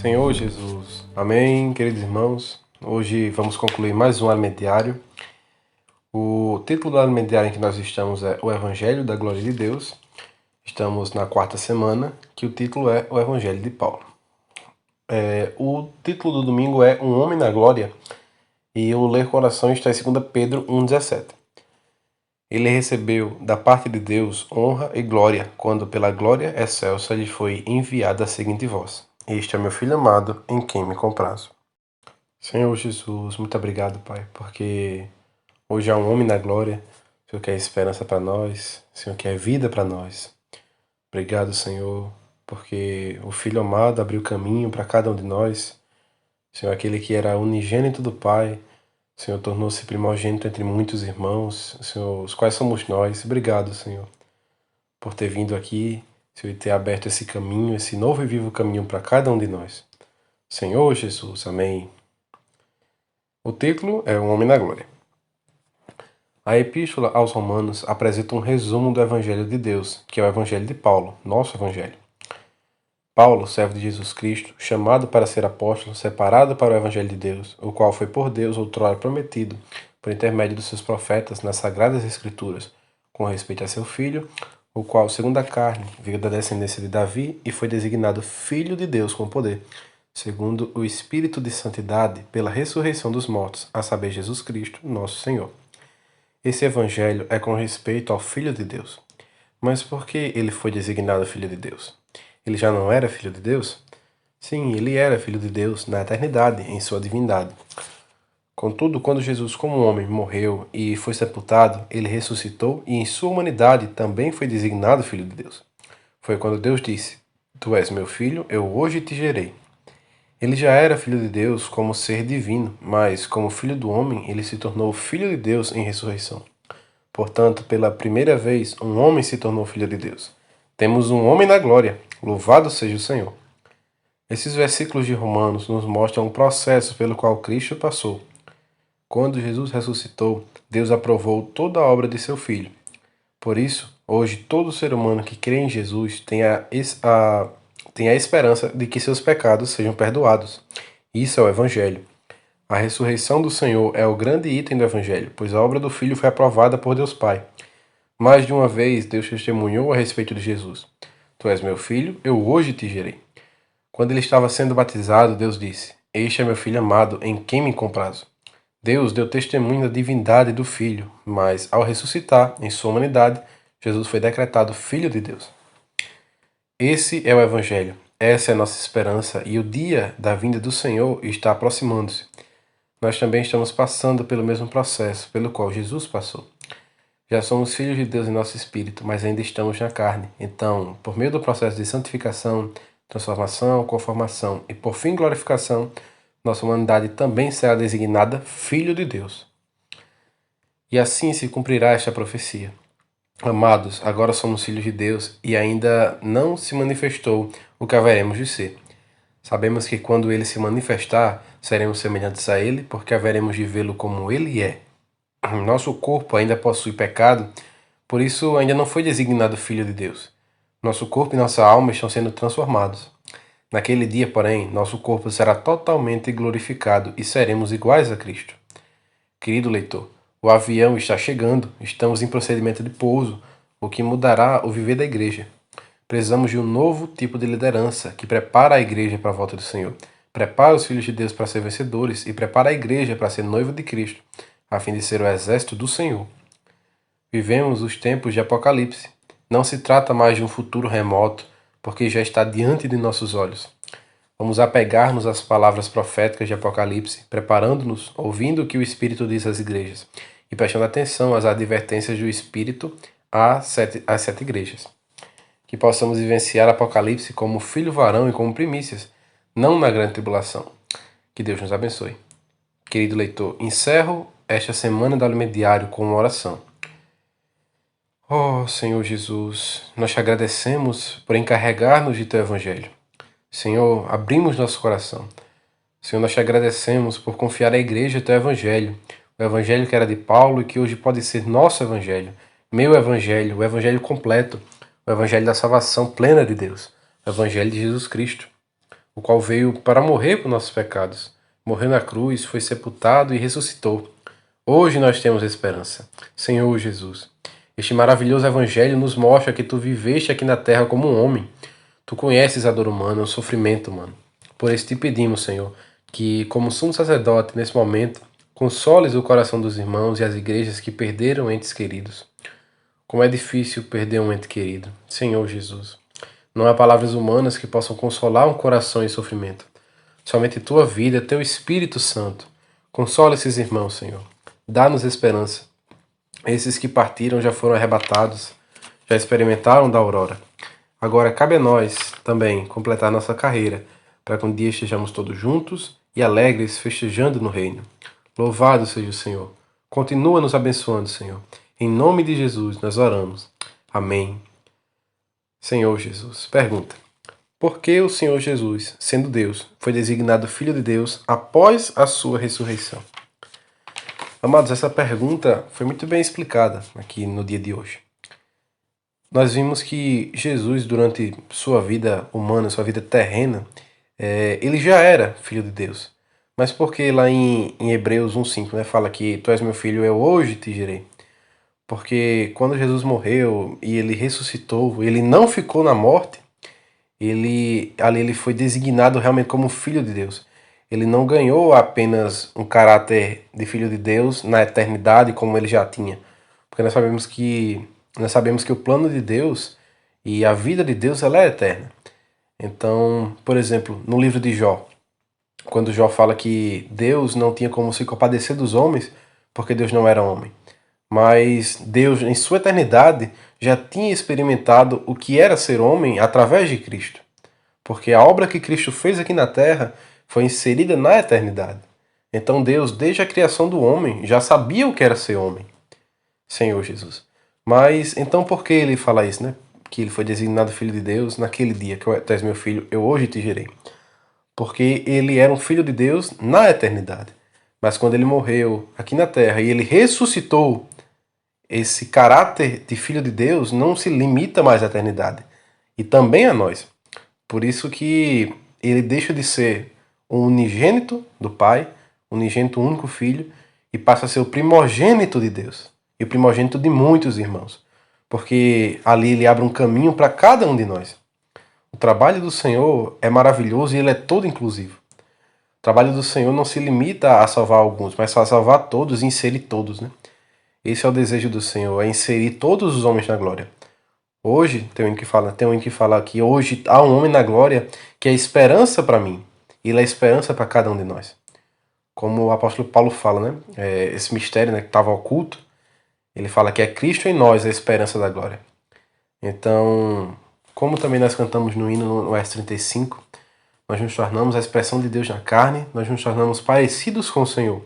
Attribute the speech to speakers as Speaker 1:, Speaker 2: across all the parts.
Speaker 1: Senhor Jesus. Amém, queridos irmãos. Hoje vamos concluir mais um alimento diário. O título do alimento diário em que nós estamos é O Evangelho da Glória de Deus. Estamos na quarta semana, que o título é O Evangelho de Paulo. O título do domingo é Um Homem na Glória, e o ler com oração está em 2 Pedro 1,17. Ele recebeu da parte de Deus honra e glória, quando pela glória excelsa lhe foi enviada a seguinte voz: Este é meu Filho amado, em quem me comprazo. Senhor Jesus, muito obrigado, Pai, porque hoje há um homem na glória. O Senhor quer esperança para nós, o Senhor quer vida para nós. Obrigado, Senhor, porque o Filho amado abriu caminho para cada um de nós. Senhor, aquele que era unigênito do Pai, o Senhor tornou-se primogênito entre muitos irmãos, Senhor, os quais somos nós. Obrigado, Senhor, por ter vindo aqui, Senhor, e ter aberto esse caminho, esse novo e vivo caminho para cada um de nós. Senhor Jesus, amém. O título é Um Homem na Glória. A Epístola aos Romanos apresenta um resumo do Evangelho de Deus, que é o Evangelho de Paulo, nosso Evangelho. Paulo, servo de Jesus Cristo, chamado para ser apóstolo, separado para o Evangelho de Deus, o qual foi por Deus outrora prometido, por intermédio dos seus profetas nas Sagradas Escrituras, com respeito a seu filho, o qual, segundo a carne, veio da descendência de Davi e foi designado Filho de Deus com poder, segundo o Espírito de Santidade, pela ressurreição dos mortos, a saber Jesus Cristo, nosso Senhor. Esse Evangelho é com respeito ao Filho de Deus. Mas por que ele foi designado Filho de Deus? Ele já não era Filho de Deus? Sim, ele era Filho de Deus na eternidade, em sua divindade. Contudo, quando Jesus, como homem, morreu e foi sepultado, ele ressuscitou e em sua humanidade também foi designado Filho de Deus. Foi quando Deus disse: Tu és meu filho, eu hoje te gerei. Ele já era Filho de Deus como ser divino, mas, como Filho do homem, ele se tornou Filho de Deus em ressurreição. Portanto, pela primeira vez, um homem se tornou Filho de Deus. Temos um homem na glória. Louvado seja o Senhor. Esses versículos de Romanos nos mostram o processo pelo qual Cristo passou. Quando Jesus ressuscitou, Deus aprovou toda a obra de seu Filho. Por isso, hoje, todo ser humano que crê em Jesus tem a esperança de que seus pecados sejam perdoados. Isso é o Evangelho. A ressurreição do Senhor é o grande item do Evangelho, pois a obra do Filho foi aprovada por Deus Pai. Mais de uma vez, Deus testemunhou a respeito de Jesus. Tu és meu filho, eu hoje te gerei. Quando ele estava sendo batizado, Deus disse: Este é meu filho amado, em quem me comprazo. Deus deu testemunho da divindade do Filho, mas, ao ressuscitar, em sua humanidade, Jesus foi decretado Filho de Deus. Esse é o Evangelho, essa é a nossa esperança, e o dia da vinda do Senhor está aproximando-se. Nós também estamos passando pelo mesmo processo pelo qual Jesus passou. Já somos filhos de Deus em nosso espírito, mas ainda estamos na carne. Então, por meio do processo de santificação, transformação, conformação e, por fim, glorificação, nossa humanidade também será designada Filho de Deus. E assim se cumprirá esta profecia. Amados, agora somos filhos de Deus e ainda não se manifestou o que haveremos de ser. Sabemos que quando ele se manifestar, seremos semelhantes a ele, porque haveremos de vê-lo como ele é. Nosso corpo ainda possui pecado, por isso ainda não foi designado Filho de Deus. Nosso corpo e nossa alma estão sendo transformados. Naquele dia, porém, nosso corpo será totalmente glorificado e seremos iguais a Cristo. Querido leitor, o avião está chegando, estamos em procedimento de pouso, o que mudará o viver da igreja. Precisamos de um novo tipo de liderança que prepara a igreja para a volta do Senhor, prepara os filhos de Deus para ser vencedores e prepara a igreja para ser noiva de Cristo, a fim de ser o exército do Senhor. Vivemos os tempos de Apocalipse. Não se trata mais de um futuro remoto, porque já está diante de nossos olhos. Vamos apegar-nos às palavras proféticas de Apocalipse, preparando-nos, ouvindo o que o Espírito diz às igrejas e prestando atenção às advertências do Espírito às sete igrejas. Que possamos vivenciar Apocalipse como filho varão e como primícias, não na grande tribulação. Que Deus nos abençoe. Querido leitor, encerro esta semana do alimento diário com uma oração. Oh, Senhor Jesus, nós te agradecemos por encarregar-nos de teu Evangelho. Senhor, abrimos nosso coração. Senhor, nós te agradecemos por confiar à igreja teu Evangelho, o Evangelho que era de Paulo e que hoje pode ser nosso Evangelho, meu Evangelho, o Evangelho completo, o Evangelho da salvação plena de Deus, o Evangelho de Jesus Cristo. o qual veio para morrer por nossos pecados. Morreu na cruz, foi sepultado e ressuscitou. Hoje nós temos esperança. Senhor Jesus, este maravilhoso evangelho nos mostra que tu viveste aqui na terra como um homem. Tu conheces a dor humana, o sofrimento humano. Por isso te pedimos, Senhor, que, como sumo sacerdote, nesse momento, consoles o coração dos irmãos e as igrejas que perderam entes queridos. Como é difícil perder um ente querido. Senhor Jesus, não há palavras humanas que possam consolar um coração em sofrimento. Somente tua vida, teu Espírito Santo. Consola esses irmãos, Senhor. Dá-nos esperança. Esses que partiram já foram arrebatados, já experimentaram da aurora. Agora cabe a nós também completar nossa carreira, para que um dia estejamos todos juntos e alegres festejando no reino. Louvado seja o Senhor. Continua nos abençoando, Senhor. Em nome de Jesus nós oramos. Amém. Senhor Jesus. Pergunta: por que o Senhor Jesus, sendo Deus, foi designado Filho de Deus após a sua ressurreição? Amados, essa pergunta foi muito bem explicada aqui no dia de hoje. Nós vimos que Jesus, durante sua vida humana, sua vida terrena, ele já era Filho de Deus. Mas porque lá em Hebreus 1,5, né, fala que tu és meu filho, eu hoje te gerei. Porque quando Jesus morreu e ele ressuscitou, ele não ficou na morte, ali ele foi designado realmente como Filho de Deus. Ele não ganhou apenas um caráter de Filho de Deus na eternidade como ele já tinha. Porque nós sabemos que o plano de Deus e a vida de Deus ela é eterna. Então, por exemplo, no livro de Jó, quando Jó fala que Deus não tinha como se compadecer dos homens, porque Deus não era homem. Mas Deus, em sua eternidade, já tinha experimentado o que era ser homem através de Cristo. Porque a obra que Cristo fez aqui na terra foi inserida na eternidade. Então Deus, desde a criação do homem, já sabia o que era ser homem. Senhor Jesus. Mas, então por que ele fala isso, né? Que ele foi designado Filho de Deus naquele dia, que tu és meu filho, eu hoje te gerei. Porque ele era um Filho de Deus na eternidade. Mas quando ele morreu aqui na terra e ele ressuscitou, esse caráter de Filho de Deus não se limita mais à eternidade. E também a nós. Por isso que ele deixa de ser o unigênito do Pai, unigênito único Filho, e passa a ser o primogênito de Deus. E o primogênito de muitos irmãos. Porque ali ele abre um caminho para cada um de nós. O trabalho do Senhor é maravilhoso e ele é todo inclusivo. O trabalho do Senhor não se limita a salvar alguns, mas a salvar todos e inserir todos, né? Esse é o desejo do Senhor, é inserir todos os homens na glória. Hoje, tem um que fala que hoje há um homem na glória que é esperança para mim. Ele é esperança para cada um de nós. Como o apóstolo Paulo fala, né? Esse mistério, né, que estava oculto, ele fala que é Cristo em nós a esperança da glória. Então, como também nós cantamos no hino no S35, nós nos tornamos a expressão de Deus na carne, nós nos tornamos parecidos com o Senhor.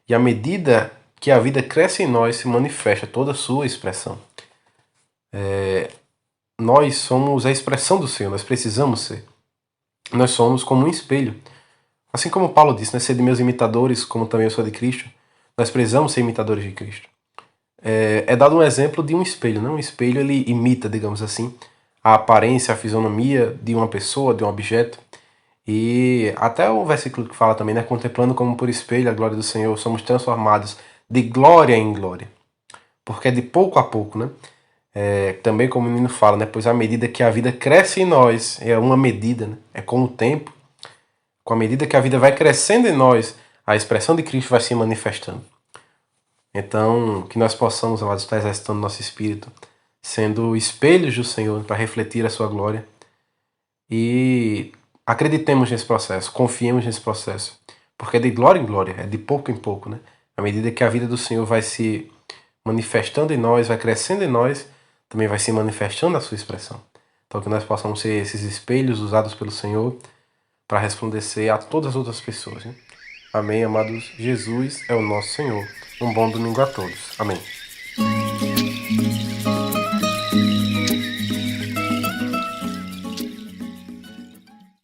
Speaker 1: E à medida que a vida cresce em nós, se manifesta toda a sua expressão. Nós somos a expressão do Senhor, nós precisamos ser. Nós somos como um espelho. Assim como Paulo disse, né, ser de meus imitadores, como também eu sou de Cristo, nós precisamos ser imitadores de Cristo. É dado um exemplo de um espelho, né? Um espelho ele imita, digamos assim, a aparência, a fisionomia de uma pessoa, de um objeto. E até o versículo que fala também, né? Contemplando como por espelho a glória do Senhor, somos transformados de glória em glória. Porque é de pouco a pouco, né? Também como o menino fala, né? Pois à medida que a vida cresce em nós, é uma medida, né? É com o tempo. Com a medida que a vida vai crescendo em nós, a expressão de Cristo vai se manifestando. Então, que nós possamos, amados, estar exercitando nosso espírito, sendo espelhos do Senhor para refletir a sua glória. E acreditemos nesse processo, confiemos nesse processo. Porque é de glória em glória, é de pouco em pouco, né? À medida que a vida do Senhor vai se manifestando em nós, vai crescendo em nós, também vai se manifestando a sua expressão. Então que nós possamos ser esses espelhos usados pelo Senhor para resplandecer a todas as outras pessoas, né? Amém, amados? Jesus é o nosso Senhor. Um bom domingo a todos. Amém.